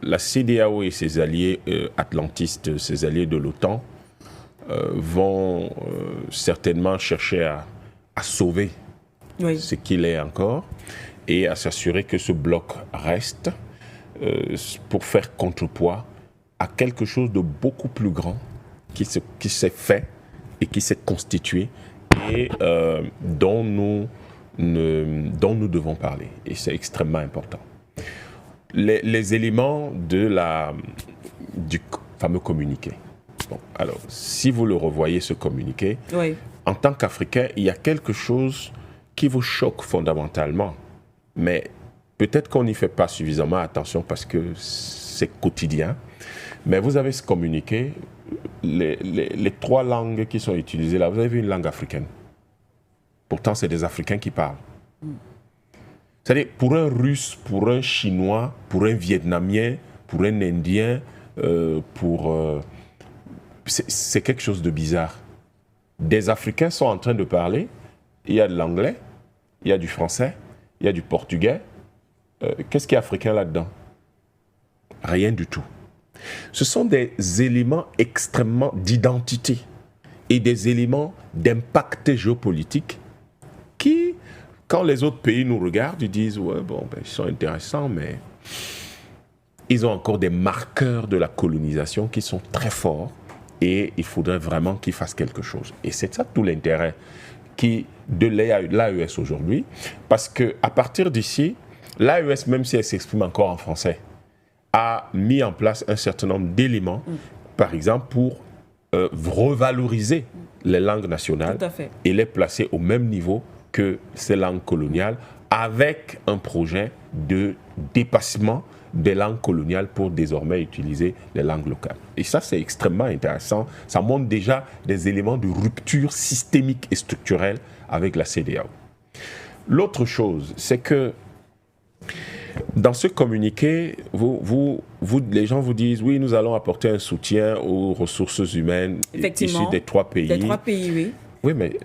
la CEDEAO et ses alliés atlantistes, ses alliés de l'OTAN, vont certainement chercher à sauver ce qu'il est encore et à s'assurer que ce bloc reste pour faire contrepoids à quelque chose de beaucoup plus grand qui s'est fait et qui s'est constitué et dont nous devons parler. Et c'est extrêmement important. Les éléments du fameux communiqué. Bon, alors, si vous le revoyez, ce communiqué, en tant qu'Africain, il y a quelque chose qui vous choque fondamentalement. Mais peut-être qu'on n'y fait pas suffisamment attention parce que c'est quotidien. Mais vous avez ce communiqué, les 3 langues qui sont utilisées là, vous avez vu une langue africaine. Pourtant, c'est des Africains qui parlent. C'est-à-dire, pour un Russe, pour un Chinois, pour un Vietnamien, pour un Indien, c'est quelque chose de bizarre. Des Africains sont en train de parler, il y a de l'anglais, il y a du français, il y a du portugais. Qu'est-ce qui est africain là-dedans? Rien du tout. Ce sont des éléments extrêmement d'identité et des éléments d'impact géopolitique qui, quand les autres pays nous regardent, ils disent « ouais, bon, ils sont intéressants, mais ils ont encore des marqueurs de la colonisation qui sont très forts et il faudrait vraiment qu'ils fassent quelque chose. » Et c'est ça tout l'intérêt de l'AES aujourd'hui, parce qu'à partir d'ici, l'AES, même si elle s'exprime encore en français, a mis en place un certain nombre d'éléments, par exemple pour revaloriser les langues nationales et les placer au même niveau que ces langues coloniales, avec un projet de dépassement des langues coloniales pour désormais utiliser les langues locales. Et ça, c'est extrêmement intéressant. Ça montre déjà des éléments de rupture systémique et structurelle avec la CEDEAO. L'autre chose, c'est que dans ce communiqué, les gens vous disent, oui, nous allons apporter un soutien aux ressources humaines issues des 3 pays. Des 3 pays, oui. Oui, mais